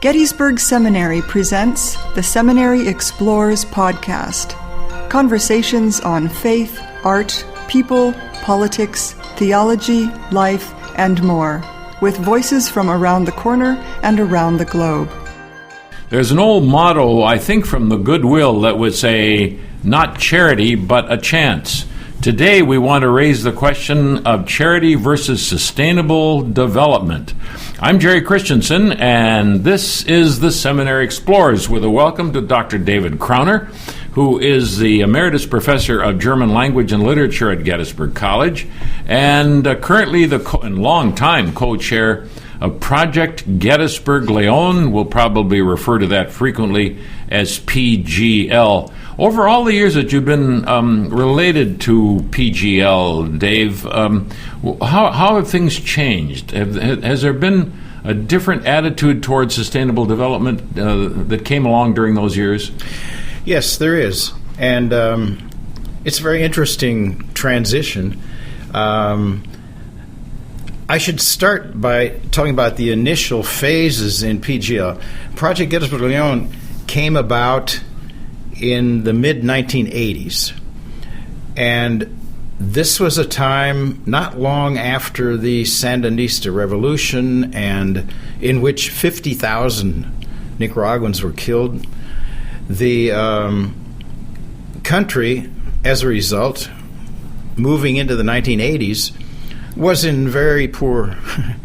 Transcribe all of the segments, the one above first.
Gettysburg Seminary presents the Seminary Explores podcast. Conversations on faith, art, people, politics, theology, life, and more, with voices from around the corner and around the globe. There's an old motto, I think from the Goodwill, that would say, not charity, but a chance. Today we want to raise the question of charity versus sustainable development. I'm Jerry Christensen, and this is the Seminary Explorers, with a welcome to Dr. David Crowner, who is the Emeritus Professor of German Language and Literature at Gettysburg College, and currently the long-time co-chair of Project Gettysburg Leon. We'll probably refer to that frequently as PGL. Over all the years that you've been related to PGL, Dave, how have things changed? Has there been a different attitude towards sustainable development that came along during those years? Yes, there is. And it's a very interesting transition. I should start by talking about the initial phases in PGL. Project Gettysburg Leon came about in the mid-1980s. And this was a time not long after the Sandinista revolution, and in which 50,000 Nicaraguans were killed. The country, as a result, moving into the 1980s, was in very poor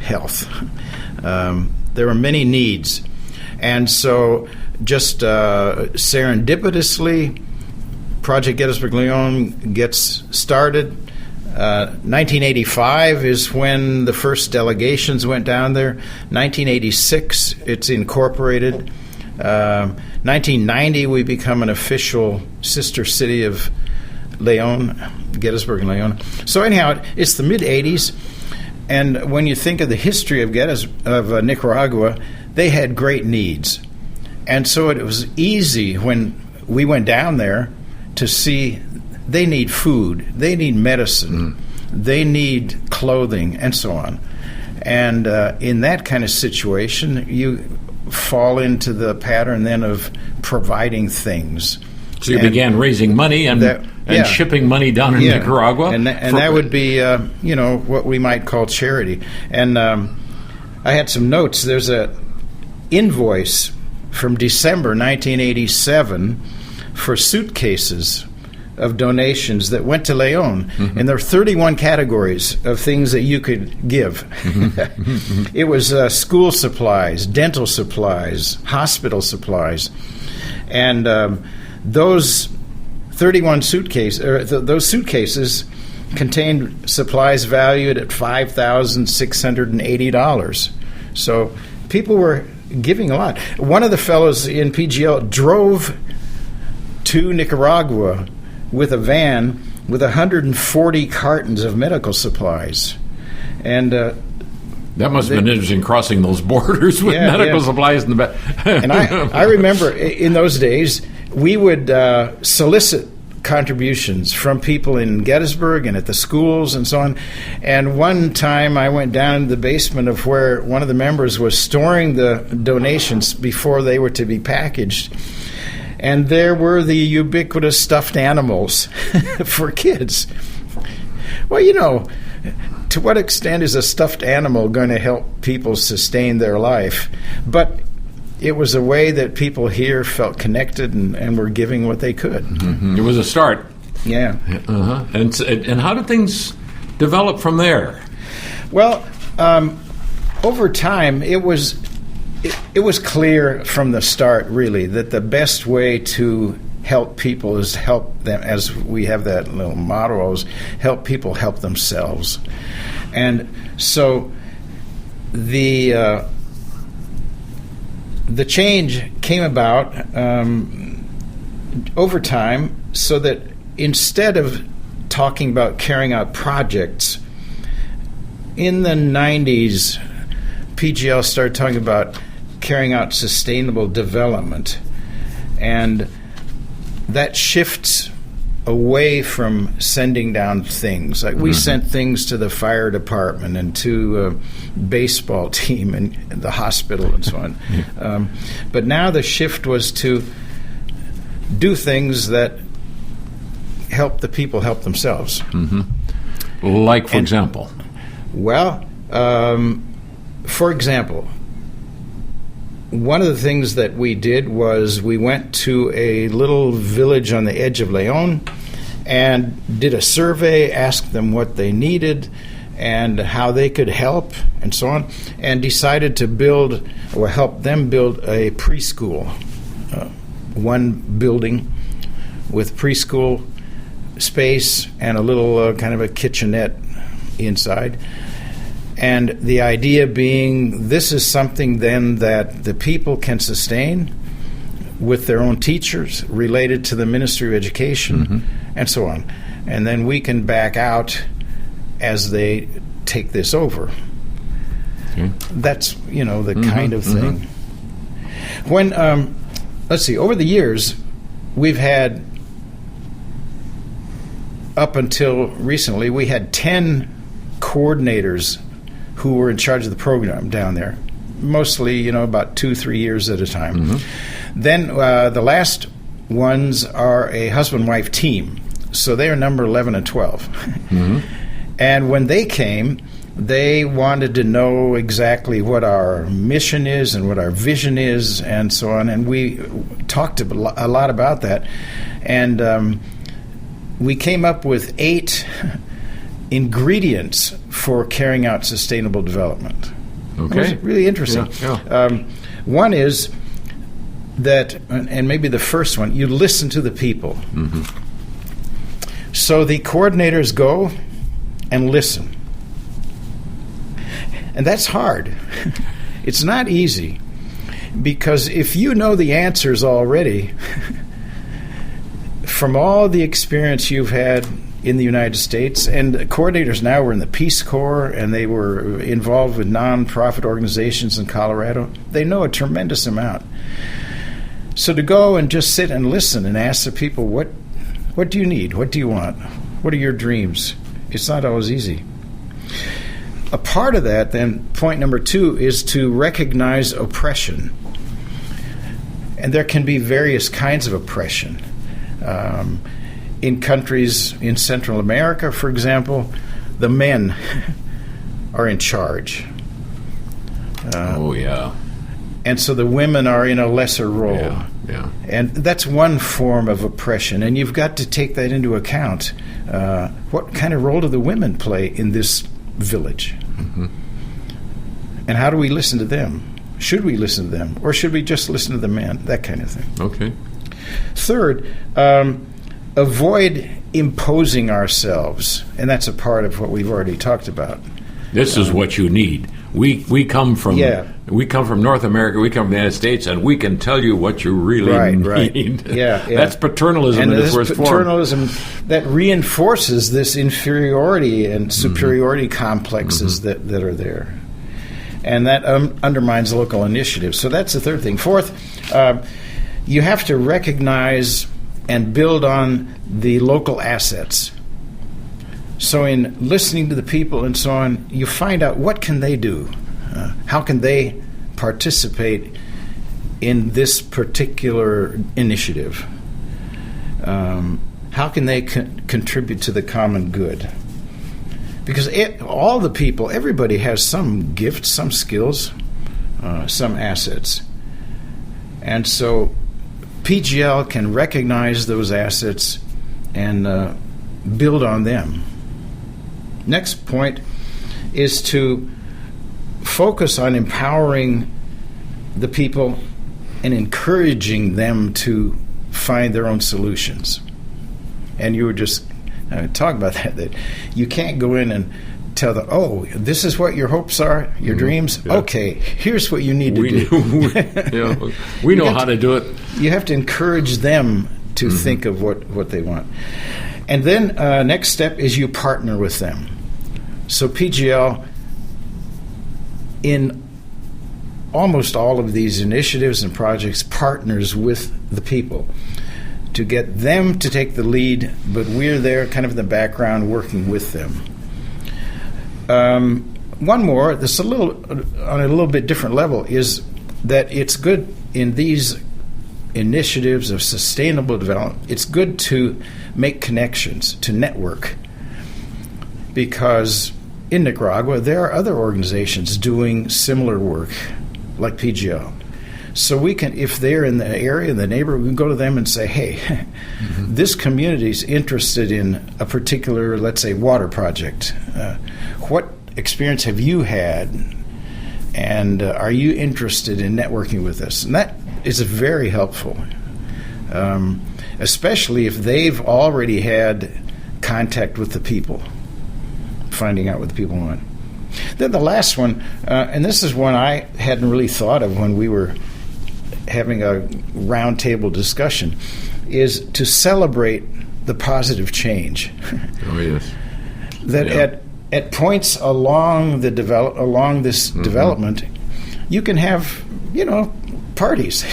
health. There were many needs. And so just serendipitously, Project Gettysburg Leon gets started. 1985 is when the first delegations went down there. 1986, it's incorporated. 1990, we become an official sister city of Leon, Gettysburg and Leon. So anyhow, it's the mid-'80s, and when you think of the history of Nicaragua, they had great needs. And so it was easy when we went down there to see they need food, they need medicine, they need clothing, and so on. And in that kind of situation, you fall into the pattern then of providing things. So you began raising money and shipping money down in Nicaragua? And that would be, what we might call charity. And I had some notes. There's a invoice from December 1987 for suitcases of donations that went to Leon. Mm-hmm. And there are 31 categories of things that you could give. It was school supplies, dental supplies, hospital supplies. And those 31 suitcases, those suitcases contained supplies valued at $5,680. So people were giving a lot. One of the fellows in PGL drove to Nicaragua with a van with 140 cartons of medical supplies. And that must have been interesting, crossing those borders with medical supplies in the back. And I remember in those days, we would solicit contributions from people in Gettysburg and at the schools and so on. And one time I went down to the basement of where one of the members was storing the donations before they were to be packaged. And there were the ubiquitous stuffed animals for kids. Well, to what extent is a stuffed animal going to help people sustain their life? But it was a way that people here felt connected and were giving what they could. Mm-hmm. It was a start. Yeah. Uh-huh. And how did things develop from there? Well, over time, it was clear from the start, really, that the best way to help people is help them, as we have that little motto, is help people help themselves. And so the change came about over time, so that instead of talking about carrying out projects, in the 90s, PGL started talking about carrying out sustainable development. And that shifts away from sending down things. Like we sent things to the fire department and to a baseball team and the hospital and so on. But now the shift was to do things that help the people help themselves. Like, for example? Well, for example, one of the things that we did was we went to a little village on the edge of Leon and did a survey, asked them what they needed and how they could help and so on, and decided to help them build a preschool. One building with preschool space and a little kind of a kitchenette inside. And the idea being, this is something then that the people can sustain with their own teachers related to the Ministry of Education and so on. And then we can back out as they take this over. That's, the kind of thing. When, let's see, over the years, we've had, up until recently, we had 10 coordinators who were in charge of the program down there, mostly, about 2-3 years at a time. Then the last ones are a husband-wife team, so they are number 11 and 12. And when they came, they wanted to know exactly what our mission is and what our vision is and so on, and we talked a lot about that. And we came up with 8 ingredients for carrying out sustainable development. Okay. It was really interesting. One is that, and maybe the first one, you listen to the people. So the coordinators go and listen. And that's hard. It's not easy, because if you know the answers already, from all the experience you've had in the United States, and coordinators now were in the Peace Corps, and they were involved with non-profit organizations in Colorado. They know a tremendous amount. So to go and just sit and listen and ask the people, what do you need? What do you want? What are your dreams? It's not always easy. A part of that, then, point number 2, is to recognize oppression. And there can be various kinds of oppression. In countries in Central America, for example, the men are in charge. And so the women are in a lesser role. And that's one form of oppression, and you've got to take that into account. What kind of role do the women play in this village? And how do we listen to them? Should we listen to them, or should we just listen to the men? That kind of thing. Okay. Third, avoid imposing ourselves, and that's a part of what we've already talked about. This is what you need. We come from North America. We come from the United States, and we can tell you what you really need. That's paternalism in its worst form. Paternalism that reinforces this inferiority and superiority complexes that are there, and that undermines local initiative. So that's the third thing. Fourth, you have to recognize and build on the local assets. So in listening to the people and so on, you find out what can they do? How can they participate in this particular initiative? How can they contribute to the common good? Because all the people, everybody has some gifts, some skills, some assets. And so PGL can recognize those assets and build on them. Next point is to focus on empowering the people and encouraging them to find their own solutions. And you were just talking about that you can't go in and tell them, this is what your hopes are, your dreams. Yeah. Okay, here's what you need to do. We know how to do it. You have to encourage them to think of what they want. And then next step is you partner with them. So PGL, in almost all of these initiatives and projects, partners with the people to get them to take the lead, but we're there kind of in the background working with them. One more, that's on a little bit different level, is that it's good in these initiatives of sustainable development, it's good to make connections, to network, because in Nicaragua there are other organizations doing similar work, like PGL. So we can, if they're in the area, in the neighborhood, we can go to them and say, hey, this community is interested in a particular, let's say, water project. What experience have you had? And are you interested in networking with us? And that is very helpful, especially if they've already had contact with the people, finding out what the people want. Then the last one, and this is one I hadn't really thought of when we were having a roundtable discussion, is to celebrate the positive change. Oh, yes. That at points along the this development, you can have, parties,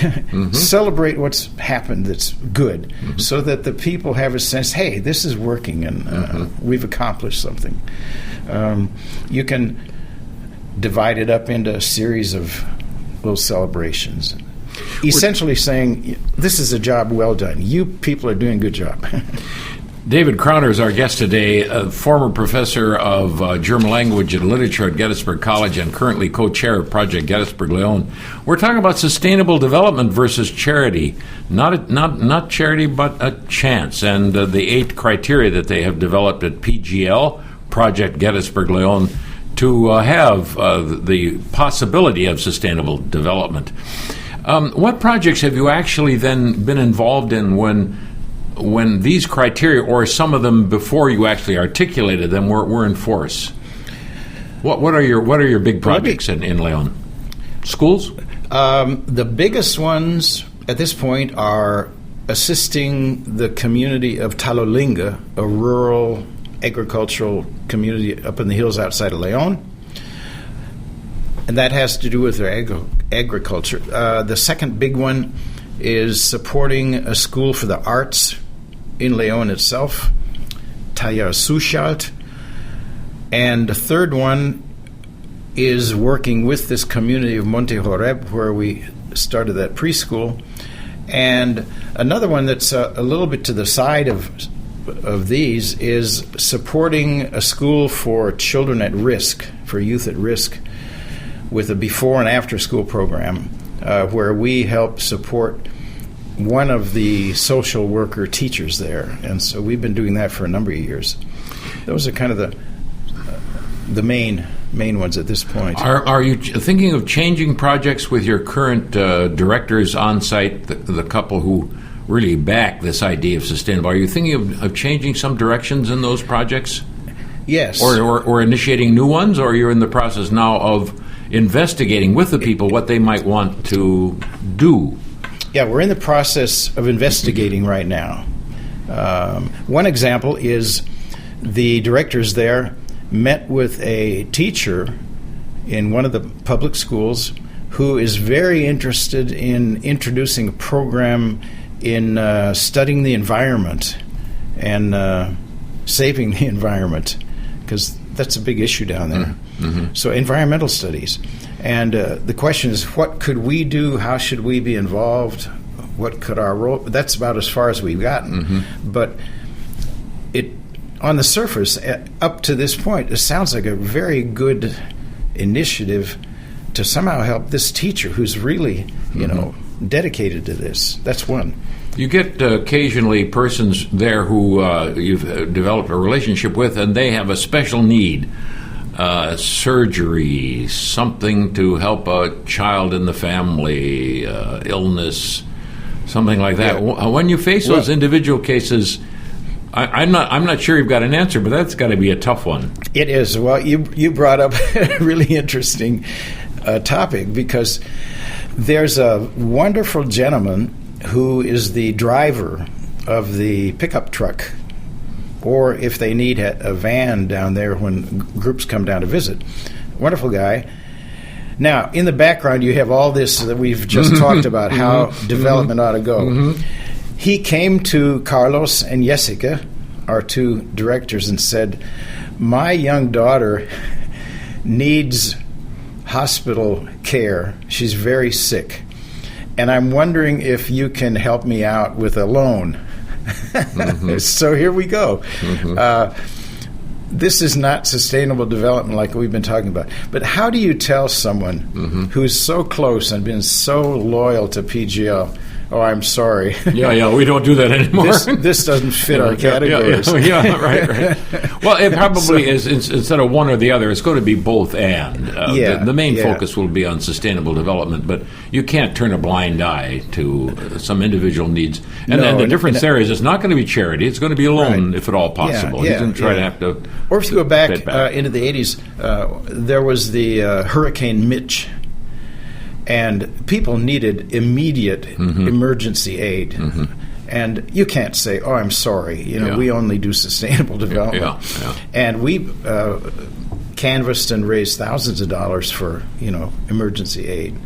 celebrate what's happened that's good, so that the people have a sense, hey, this is working, and we've accomplished something. You can divide it up into a series of little celebrations, essentially saying, this is a job well done. You people are doing a good job. David Crowner is our guest today, a former professor of German language and literature at Gettysburg College and currently co-chair of Project Gettysburg-Leon. We're talking about sustainable development versus charity. Not charity, but a chance. And the 8 criteria that they have developed at PGL, Project Gettysburg-Leon, to have the possibility of sustainable development. What projects have you actually then been involved in when these criteria, or some of them before you actually articulated them, were in force? What are your big projects in Leon? Schools? The biggest ones at this point are assisting the community of Talolinga, a rural agricultural community up in the hills outside of Leon. And that has to do with their agriculture. The second big one is supporting a school for the arts in Leon itself, Taller Suchalt. And the third one is working with this community of Monte Horeb, where we started that preschool. And another one that's a little bit to the side of these is supporting a school for children at risk, for youth at risk, with a before and after school program, where we help support one of the social worker teachers there. And so we've been doing that for a number of years. Those are kind of the main ones at this point. Are you thinking of changing projects with your current directors on site, the couple who really back this idea of sustainable? Are you thinking of changing some directions in those projects? Yes. Or initiating new ones, or you're in the process now of investigating with the people what they might want to do? Yeah, we're in the process of investigating right now. One example is the directors there met with a teacher in one of the public schools who is very interested in introducing a program in studying the environment and saving the environment, because that's a big issue down there. So environmental studies. And the question is, what could we do? How should we be involved? What could our role? That's about as far as we've gotten. But it, on the surface, up to this point, it sounds like a very good initiative to somehow help this teacher who's really, dedicated to this. That's one. You get occasionally persons there who you've developed a relationship with, and they have a special need. Surgery, something to help a child in the family, illness, something like that. Yeah. When you face those individual cases, I'm not sure you've got an answer, but that's got to be a tough one. It is. Well, you brought up a really interesting topic, because there's a wonderful gentleman who is the driver of the pickup truck, or if they need a van down there when groups come down to visit. Wonderful guy. Now, in the background, you have all this that we've just talked about, how development ought to go. he came to Carlos and Jessica, our two directors, and said, my young daughter needs hospital care. She's very sick. And I'm wondering if you can help me out with a loan. Mm-hmm. So here we go. Mm-hmm. This is not sustainable development like we've been talking about. But how do you tell someone who's so close and been so loyal to PGL, oh, I'm sorry. Yeah, we don't do that anymore. This doesn't fit our categories. Yeah, right. Well, it probably is, instead of one or the other, it's going to be both and. The main focus will be on sustainable development, but you can't turn a blind eye to some individual needs. And the difference there is it's not going to be charity. It's going to be a loan, if at all possible. He's going to try to have to... Or if you go back into the 80s, there was the Hurricane Mitch. And people needed immediate emergency aid. Mm-hmm. And you can't say, oh, I'm sorry, we only do sustainable development. Yeah. And we canvassed and raised thousands of dollars for, emergency aid.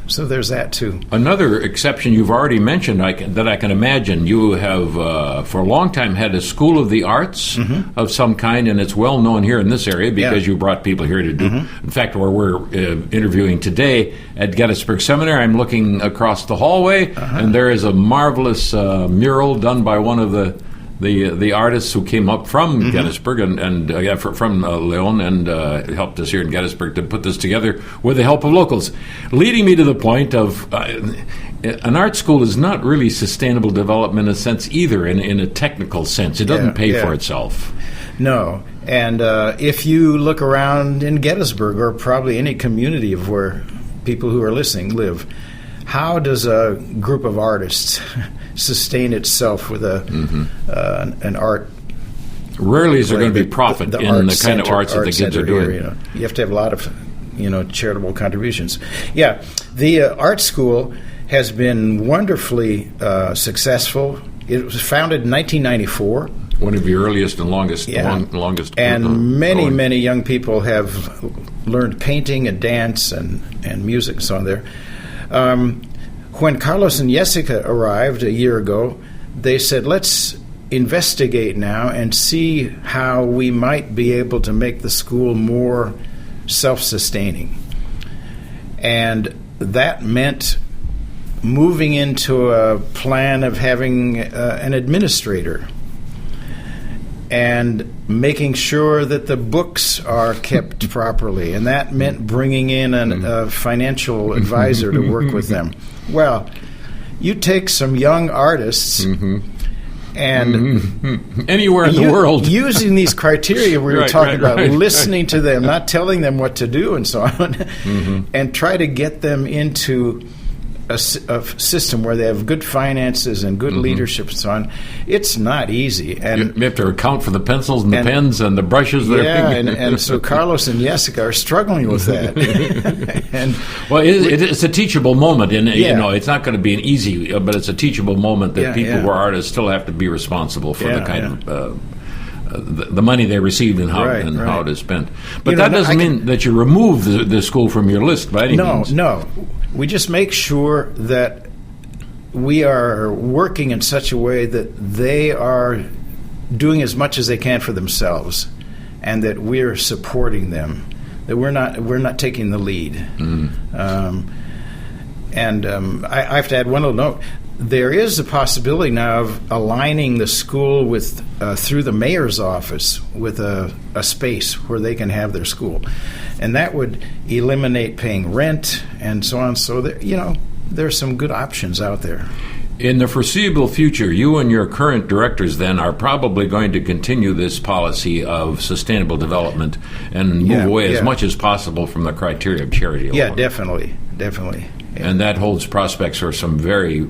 So there's that, too. Another exception you've already mentioned that I can imagine, you have for a long time had a School of the Arts of some kind, and it's well known here in this area because you brought people here to do. In fact, where we're interviewing today at Gettysburg Seminary, I'm looking across the hallway, and there is a marvelous mural done by one of the artists who came up from Gettysburg and from Leon and helped us here in Gettysburg to put this together with the help of locals, leading me to the point of an art school is not really sustainable development in a sense either, in a technical sense. It doesn't pay for itself. No, and if you look around in Gettysburg or probably any community of where people who are listening live, how does a group of artists sustain itself with an art? Rarely is there going to be profit in the kind of arts that the kids are doing. Here, you have to have a lot of charitable contributions. Yeah, the art school has been wonderfully successful. It was founded in 1994. One of your earliest and longest. And many young people have learned painting and dance and music and so on there. When Carlos and Jessica arrived a year ago, they said, let's investigate now and see how we might be able to make the school more self-sustaining. And that meant moving into a plan of having an administrator and making sure that the books are kept properly. And that meant bringing in a financial advisor to work with them. Well, you take some young artists and anywhere in the world, using these criteria we were talking about, listening to them, not telling them what to do and so on, and try to get them into a system where they have good finances and good leadership and so on. It's not easy. And you have to account for the pencils and the pens and the brushes. And so Carlos and Jessica are struggling with that. It's a teachable moment. It's not going to be an easy, but it's a teachable moment that people who are artists still have to be responsible for the kind of the money they received and how it is spent. But that doesn't mean that you remove the school from your list by any means. No. We just make sure that we are working in such a way that they are doing as much as they can for themselves, and that we're supporting them. That we're not taking the lead. I have to add one little note. There is a possibility now of aligning the school with through the mayor's office with a space where they can have their school, and that would eliminate paying rent and so on. So there's some good options out there. In the foreseeable future, you and your current directors then are probably going to continue this policy of sustainable development and move away as much as possible from the criteria of charity alone. Yeah, definitely. Yeah. And that holds prospects for some very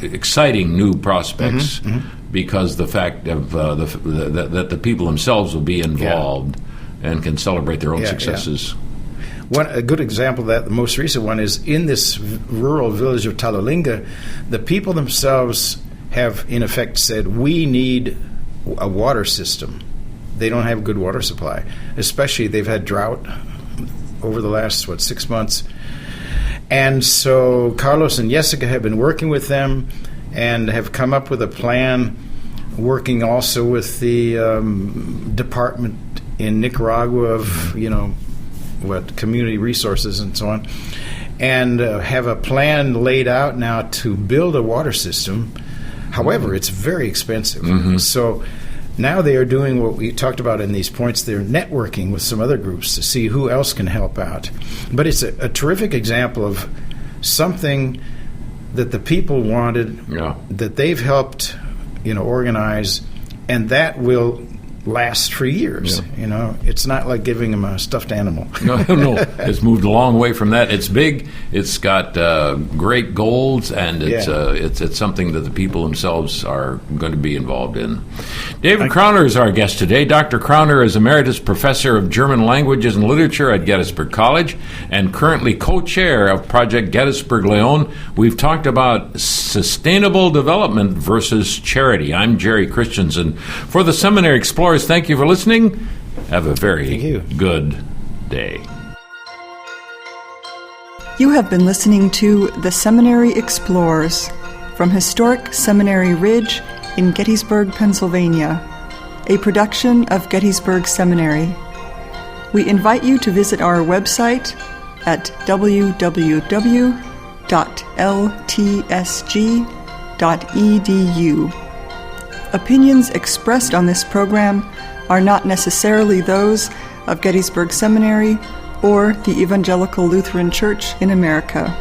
exciting new prospects because the fact of that the people themselves will be involved and can celebrate their own successes. A good example of that, the most recent one, is in this rural village of Talalinga, the people themselves have, in effect, said, we need a water system. They don't have a good water supply. Especially, they've had drought over the last, 6 months. And so Carlos and Jessica have been working with them and have come up with a plan, working also with the department in Nicaragua of, community resources and so on, and have a plan laid out now to build a water system. However, it's very expensive. So now they are doing what we talked about in these points. They're networking with some other groups to see who else can help out. But it's a terrific example of something that the people wanted, that they've helped, organize, and that will last for years. It's not like giving them a stuffed animal. No, it's moved a long way from that. It's big. It's got great goals, and it's something that the people themselves are going to be involved in. David Crowner is our guest today. Dr. Crowner is Emeritus Professor of German Languages and Literature at Gettysburg College and currently co-chair of Project Gettysburg-Leon. We've talked about sustainable development versus charity. I'm Jerry Christensen. For the Seminary Explorers, thank you for listening. Have a very good day. You have been listening to The Seminary Explorers from historic Seminary Ridge in Gettysburg, Pennsylvania, a production of Gettysburg Seminary. We invite you to visit our website at www.ltsg.edu. Opinions expressed on this program are not necessarily those of Gettysburg Seminary or the Evangelical Lutheran Church in America.